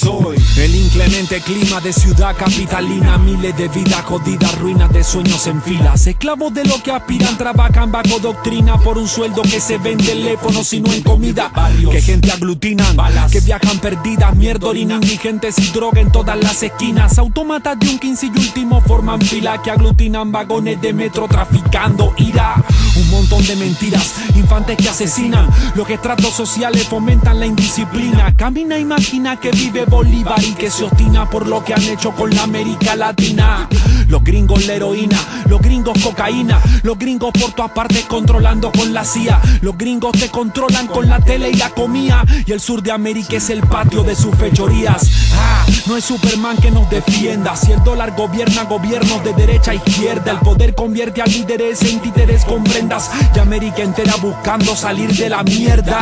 soy. El inclemente clima de ciudad capitalina, miles de vidas jodidas, ruinas de sueños en filas. Esclavos de lo que aspiran, trabajan bajo doctrina por un sueldo que se ve en teléfonos y no en comida. Barrios que gente aglutinan, balas que viajan perdidas, mierda, orina, indigentes y droga en todas las esquinas. Autómatas de un 15 y último forman fila que aglutinan vagones de metro traficando ira. Un montón de mentiras, infantes que asesinan. Los estratos sociales fomentan la indisciplina. Camina, imagina que vive Bolívar y que se obstina por lo que han hecho con la América Latina. Los gringos la heroína, los gringos cocaína, los gringos por todas partes controlando con la CIA. Los gringos te controlan con la tele y la comida. Y el sur de América es el patio de sus fechorías. No es Superman que nos defienda. Si el dólar gobierna gobiernos de derecha a izquierda, el poder convierte a líderes en títeres con prendas. Y América entera buscando salir de la mierda.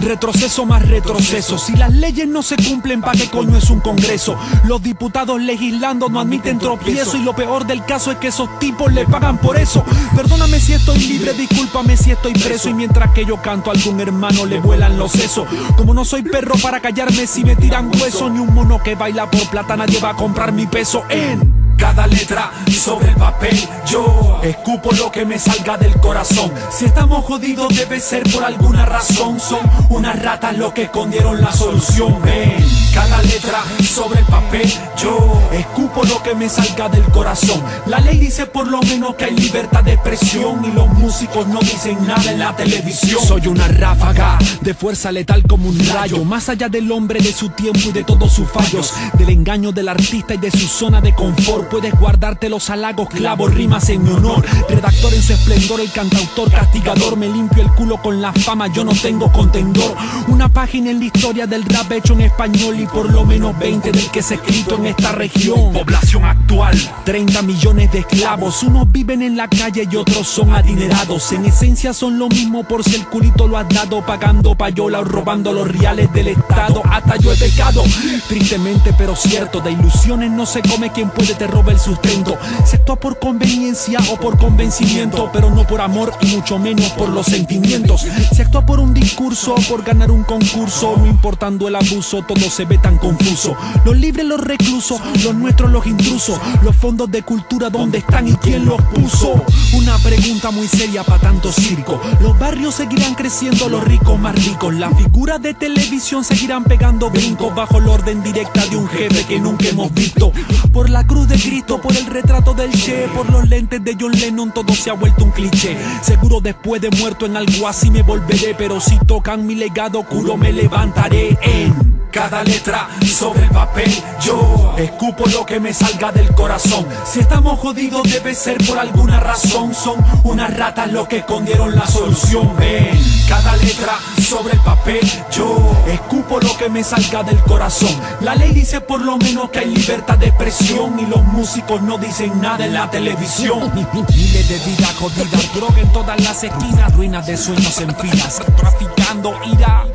Retroceso más retroceso. Si las leyes no se cumplen, ¿pa' qué coño es un congreso? Los diputados legislando no admiten tropiezo. Y lo peor del caso es que esos tipos le pagan por eso. Perdóname si estoy libre, discúlpame si estoy preso. Y mientras que yo canto a algún hermano le vuelan los sesos. Como no soy perro para callarme si me tiran hueso, ni un mono que baila por plata nadie va a comprar mi peso. En cada letra sobre el papel yo escupo lo que me salga del corazón. Si estamos jodidos debe ser por alguna razón. Son unas ratas los que escondieron la solución. En cada letra sobre el papel yo escupo lo que me salga del corazón. La ley dice por lo menos que hay libertad de expresión y los músicos no dicen nada en la televisión. Soy una ráfaga de fuerza letal como un rayo, más allá del hombre, de su tiempo y de todos sus fallos, del engaño del artista y de su zona de confort. Puedes guardarte los halagos, clavos, rimas en mi honor. Redactor en su esplendor, el cantautor castigador. Me limpio el culo con la fama, yo no tengo contendor. Una página en la historia del rap hecho en español y por lo menos 20 del que se ha escrito en esta región. Población actual, 30 millones de esclavos. Unos viven en la calle y otros son adinerados. En esencia son lo mismo por si el culito lo has dado, pagando payola o robando los reales del Estado. Hasta yo he pecado, tristemente pero cierto. De ilusiones no se come quien puede te roba el sustento. Se actúa por conveniencia o por convencimiento, pero no por amor y mucho menos por los sentimientos. Se actúa por un discurso o por ganar un concurso, no importando el abuso, todo se ve tan confuso. Los libres, los reclusos, los nuestros, los intrusos. Los fondos de cultura, ¿dónde están y quién los puso? Una pregunta muy seria para tanto circo. Los barrios seguirán creciendo, los ricos más ricos. Las figuras de televisión seguirán pegando brincos bajo la orden directa de un jefe que nunca hemos visto. Por la cruz de Cristo, por el retrato del Che, por los lentes de John Lennon, todo se ha vuelto un cliché. Seguro después de muerto en algo así me volveré, pero si tocan mi legado curo me levantaré. En cada letra sobre el papel yo escupo lo que me salga del corazón. Si estamos jodidos debe ser por alguna razón. Son unas ratas los que escondieron la solución. En cada letra sobre el papel yo escupo lo que me salga del corazón. La ley dice por lo menos que hay libertad de expresión y los músicos no dicen nada en la televisión. Miles de vidas jodidas, droga en todas las esquinas, ruinas de sueños en filas, traficando ira.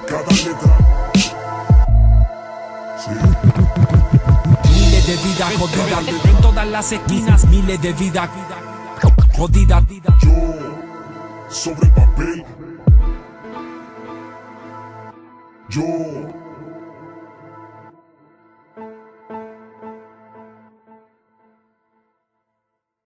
Cada letra. Sí. Miles de vidas jodidas en todas las esquinas, miles de vidas jodidas. Yo sobre el papel. Yo